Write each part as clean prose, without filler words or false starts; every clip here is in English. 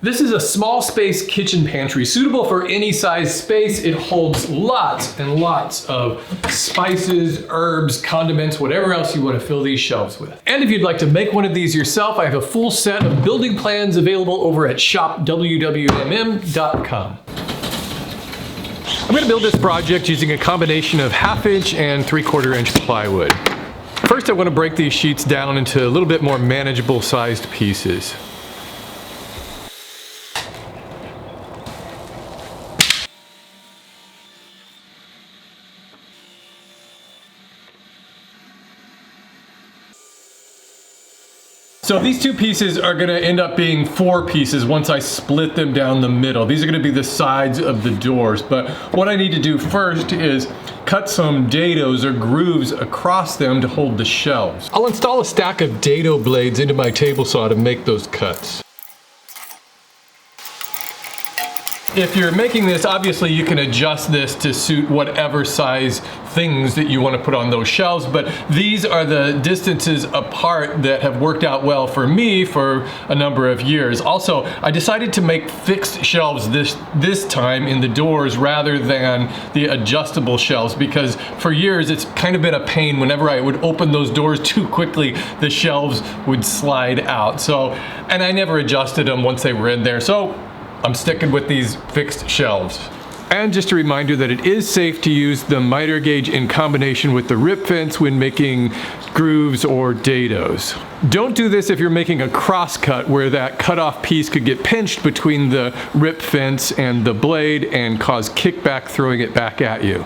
This is a small space kitchen pantry, suitable for any size space. It holds lots and lots of spices, herbs, condiments, whatever else you want to fill these shelves with. And if you'd like to make one of these yourself, I have a full set of building plans available over at shopwwmm.com. I'm going to build this project using a combination of 1/2 inch and 3/4 inch plywood. First, I want to break these sheets down into a little bit more manageable sized pieces. So these two pieces are going to end up being 4 pieces once I split them down the middle. These are going to be the sides of the doors, but what I need to do first is cut some dados or grooves across them to hold the shelves. I'll install a stack of dado blades into my table saw to make those cuts. If you're making this, obviously you can adjust this to suit whatever size things that you want to put on those shelves, but these are the distances apart that have worked out well for me for a number of years. Also, I decided to make fixed shelves this time in the doors rather than the adjustable shelves, because for years it's kind of been a pain. Whenever I would open those doors too quickly, the shelves would slide out. So, and I never adjusted them once they were in there. So I'm sticking with these fixed shelves. And just a reminder that it is safe to use the miter gauge in combination with the rip fence when making grooves or dados. Don't do this if you're making a cross cut where that cutoff piece could get pinched between the rip fence and the blade and cause kickback throwing it back at you.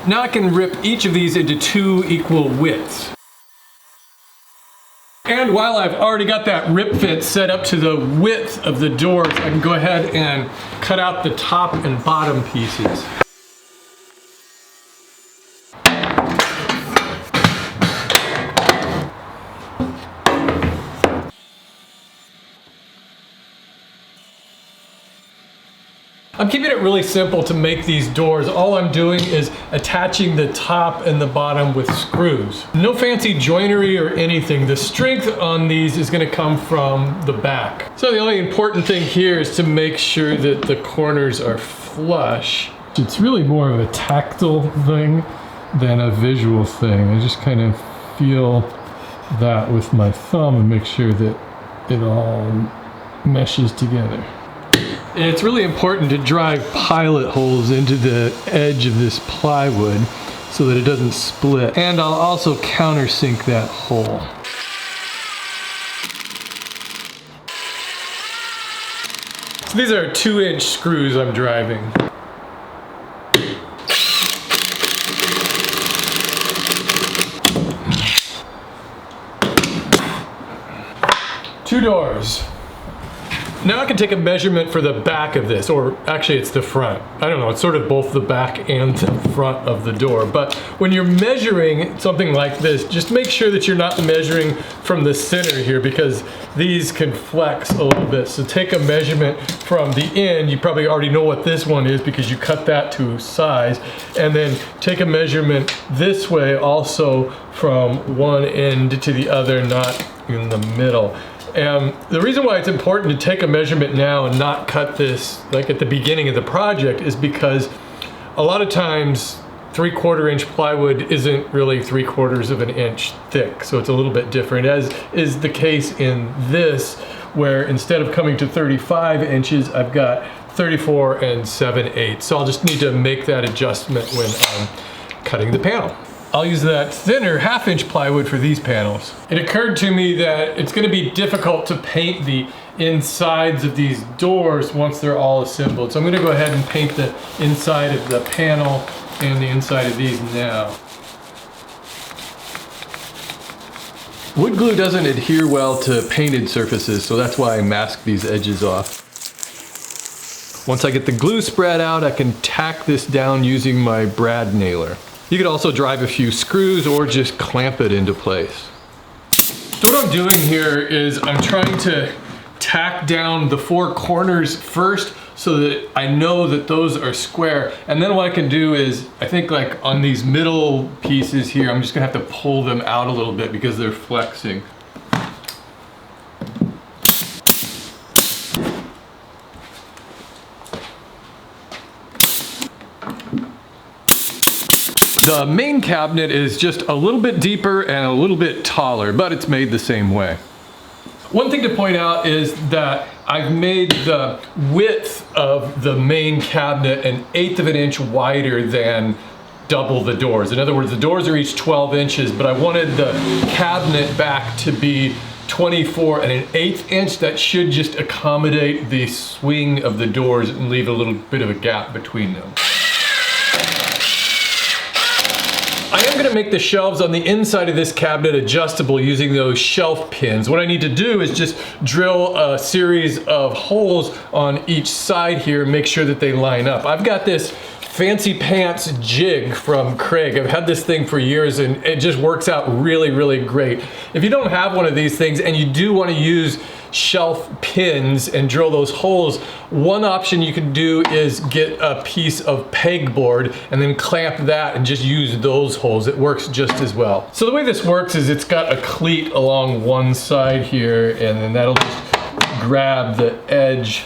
Now I can rip each of these into 2 equal widths. And while I've already got that rip fence set up to the width of the doors, I can go ahead and cut out the top and bottom pieces. I'm keeping it really simple to make these doors. All I'm doing is attaching the top and the bottom with screws. No fancy joinery or anything. The strength on these is going to come from the back. So the only important thing here is to make sure that the corners are flush. It's really more of a tactile thing than a visual thing. I just kind of feel that with my thumb and make sure that it all meshes together. And it's really important to drive pilot holes into the edge of this plywood so that it doesn't split. And I'll also countersink that hole. So these are 2-inch screws I'm driving. Two doors. Now I can take a measurement for the back of this, or actually it's the front. I don't know, it's sort of both the back and the front of the door. But when you're measuring something like this, just make sure that you're not measuring from the center here, because these can flex a little bit. So take a measurement from the end. You probably already know what this one is because you cut that to size. And then take a measurement this way also from one end to the other, not in the middle. And the reason why it's important to take a measurement now and not cut this like at the beginning of the project is because a lot of times 3/4 inch plywood isn't really 3/4 of an inch thick. So it's a little bit different, as is the case in this, where instead of coming to 35 inches, I've got 34 7/8. So I'll just need to make that adjustment when I'm cutting the panel. I'll use that thinner 1/2 inch plywood for these panels. It occurred to me that it's going to be difficult to paint the insides of these doors once they're all assembled. So I'm going to go ahead and paint the inside of the panel and the inside of these now. Wood glue doesn't adhere well to painted surfaces, so that's why I mask these edges off. Once I get the glue spread out, I can tack this down using my brad nailer. You could also drive a few screws or just clamp it into place. So what I'm doing here is I'm trying to tack down the 4 corners first so that I know that those are square. And then what I can do is, I think like on these middle pieces here, I'm just gonna have to pull them out a little bit because they're flexing. The main cabinet is just a little bit deeper and a little bit taller, but it's made the same way. One thing to point out is that I've made the width of the main cabinet 1/8 of an inch wider than double the doors. In other words, the doors are each 12 inches, but I wanted the cabinet back to be 24 1/8 inch. That should just accommodate the swing of the doors and leave a little bit of a gap between them. I am going to make the shelves on the inside of this cabinet adjustable using those shelf pins. What I need to do is just drill a series of holes on each side here and make sure that they line up. I've got this fancy pants jig from Craig. I've had this thing for years and it just works out really, really great. If you don't have one of these things and you do want to use shelf pins and drill those holes, one option you can do is get a piece of pegboard and then clamp that and just use those holes. It works just as well. So the way this works is it's got a cleat along one side here, and then that'll just grab the edge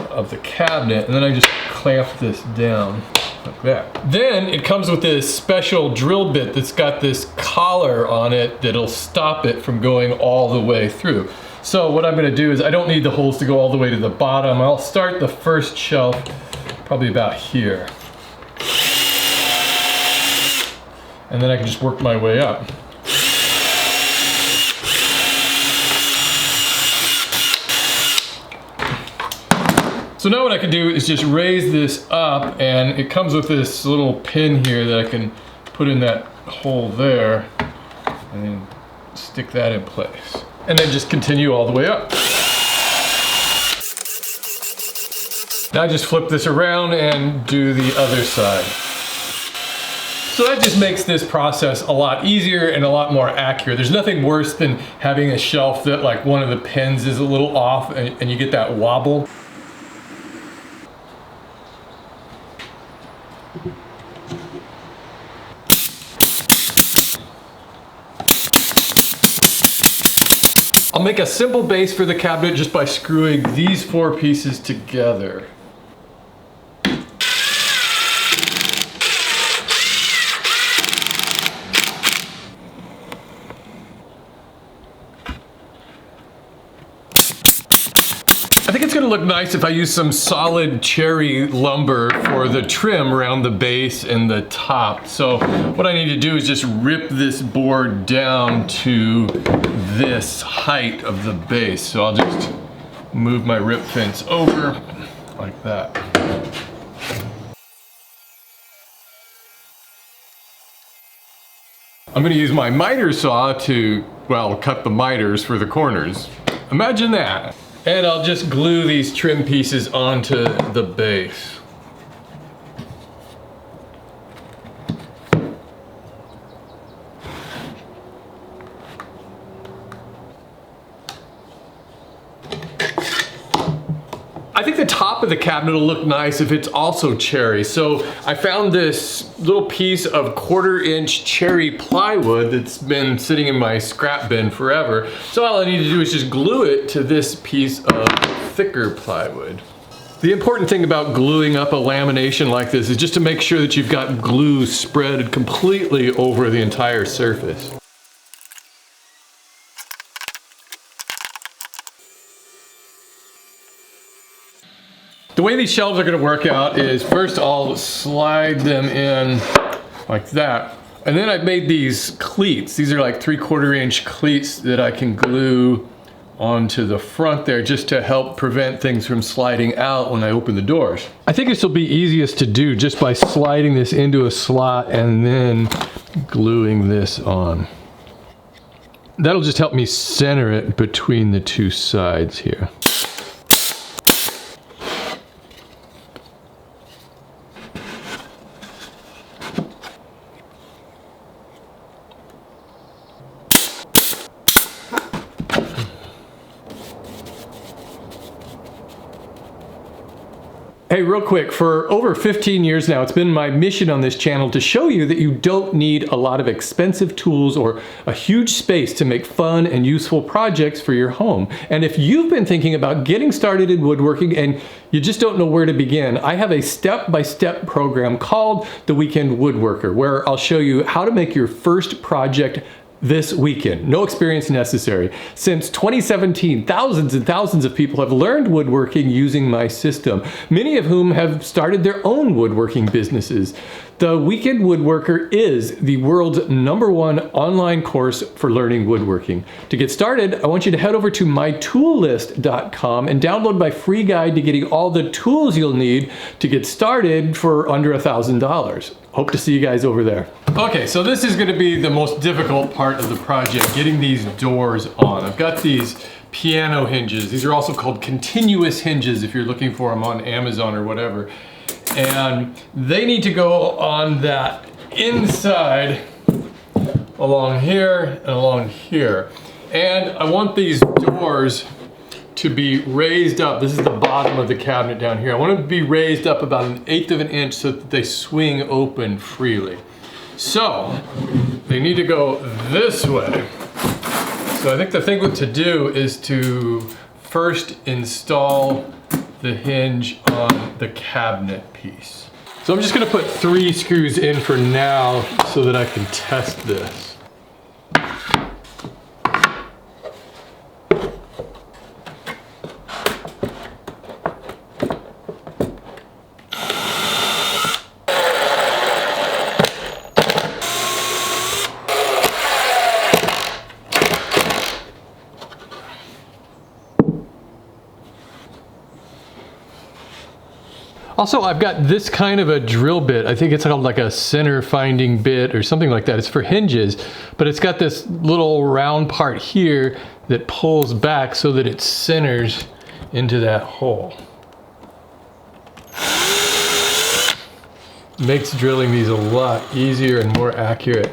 of the cabinet, and then I just clamp this down like that. Then it comes with this special drill bit that's got this collar on it that'll stop it from going all the way through. So what I'm going to do is, I don't need the holes to go all the way to the bottom. I'll start the first shelf probably about here. And then I can just work my way up. So now what I can do is just raise this up, and it comes with this little pin here that I can put in that hole there and then stick that in place. And then just continue all the way up. Now I just flip this around and do the other side. So that just makes this process a lot easier and a lot more accurate. There's nothing worse than having a shelf that like one of the pins is a little off and you get that wobble. I'll make a simple base for the cabinet just by screwing these 4 pieces together. I think it's going to look nice if I use some solid cherry lumber for the trim around the base and the top. So what I need to do is just rip this board down to this height of the base. So I'll just move my rip fence over like that. I'm going to use my miter saw to, well, cut the miters for the corners. Imagine that. And I'll just glue these trim pieces onto the base. I think the top of the cabinet will look nice if it's also cherry. So I found this little piece of 1/4 inch cherry plywood that's been sitting in my scrap bin forever. So all I need to do is just glue it to this piece of thicker plywood. The important thing about gluing up a lamination like this is just to make sure that you've got glue spread completely over the entire surface. The way these shelves are going to work out is first I'll slide them in like that. And then I've made these cleats. These are like 3/4 inch cleats that I can glue onto the front there just to help prevent things from sliding out when I open the doors. I think this will be easiest to do just by sliding this into a slot and then gluing this on. That'll just help me center it between the 2 sides here. Hey, real quick, for over 15 years now, it's been my mission on this channel to show you that you don't need a lot of expensive tools or a huge space to make fun and useful projects for your home. And if you've been thinking about getting started in woodworking and you just don't know where to begin, I have a step-by-step program called The Weekend Woodworker, where I'll show you how to make your first project this weekend. No experience necessary. Since 2017, thousands and thousands of people have learned woodworking using my system, many of whom have started their own woodworking businesses. The Weekend Woodworker is the world's #1 online course for learning woodworking. To get started, I want you to head over to mytoollist.com and download my free guide to getting all the tools you'll need to get started for under $1,000. Hope to see you guys over there. Okay, so this is going to be the most difficult part of the project, getting these doors on. I've got these piano hinges. These are also called continuous hinges if you're looking for them on Amazon or whatever. And they need to go on that inside along here and along here. And I want these doors to be raised up. This is the bottom of the cabinet down here. I want them to be raised up about 1/8 of an inch so that they swing open freely. So they need to go this way. So I think the thing to do is to first install the hinge on the cabinet piece. So I'm just gonna put 3 screws in for now so that I can test this. Also, I've got this kind of a drill bit. I think it's called like a center finding bit or something like that. It's for hinges, but it's got this little round part here that pulls back so that it centers into that hole. Makes drilling these a lot easier and more accurate.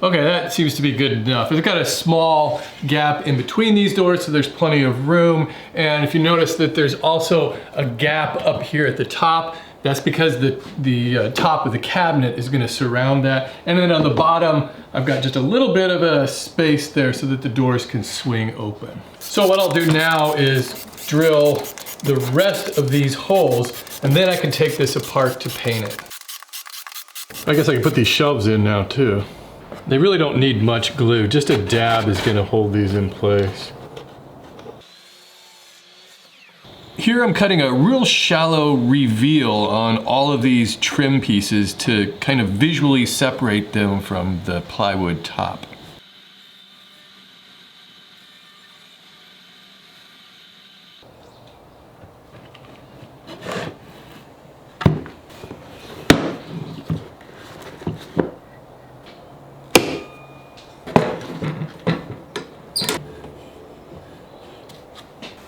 Okay, that seems to be good enough. It's got a small gap in between these doors, so there's plenty of room. And if you notice that there's also a gap up here at the top, that's because the top of the cabinet is gonna surround that. And then on the bottom, I've got just a little bit of a space there so that the doors can swing open. So what I'll do now is drill the rest of these holes, and then I can take this apart to paint it. I guess I can put these shelves in now too. They really don't need much glue, just a dab is going to hold these in place. Here I'm cutting a real shallow reveal on all of these trim pieces to kind of visually separate them from the plywood top.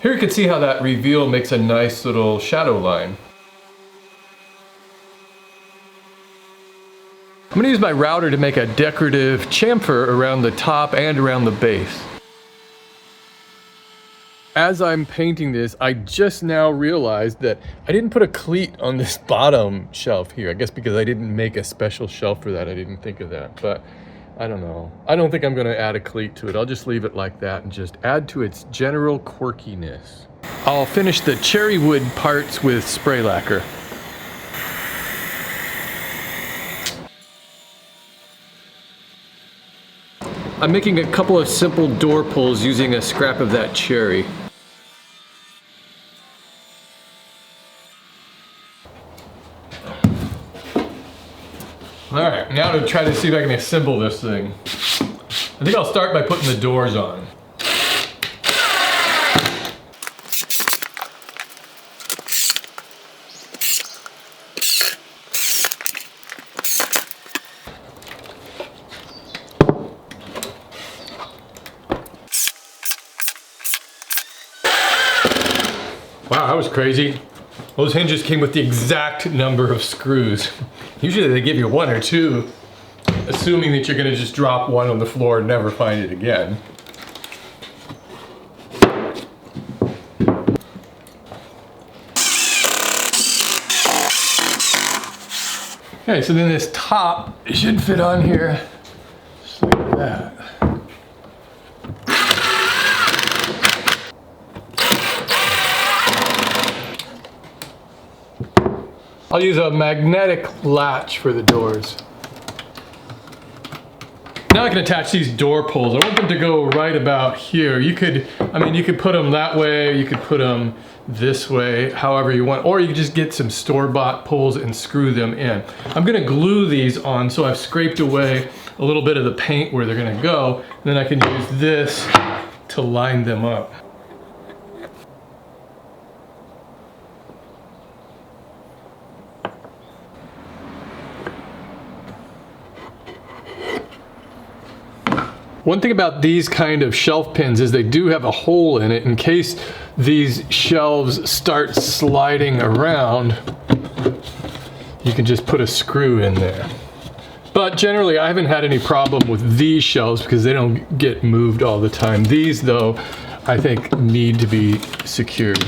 Here you can see how that reveal makes a nice little shadow line. I'm gonna use my router to make a decorative chamfer around the top and around the base. As I'm painting this, I just now realized that I didn't put a cleat on this bottom shelf here. I guess because I didn't make a special shelf for that, I didn't think of that, but I don't know. I don't think I'm gonna add a cleat to it. I'll just leave it like that and just add to its general quirkiness. I'll finish the cherry wood parts with spray lacquer. I'm making a couple of simple door pulls using a scrap of that cherry. All right, now to try to see if I can assemble this thing. I think I'll start by putting the doors on. Wow, that was crazy. Those hinges came with the exact number of screws. Usually they give you 1 or 2. assuming that you're gonna just drop one on the floor and never find it again. Okay, so then this top should fit on here, just like that. I'll use a magnetic latch for the doors. Now I can attach these door pulls. I want them to go right about here. You could put them that way, you could put them this way, however you want, or you could just get some store-bought pulls and screw them in. I'm gonna glue these on, so I've scraped away a little bit of the paint where they're gonna go, and then I can use this to line them up. One thing about these kind of shelf pins is they do have a hole in it in case these shelves start sliding around. You can just put a screw in there. But generally I haven't had any problem with these shelves because they don't get moved all the time. These though, I think need to be secured.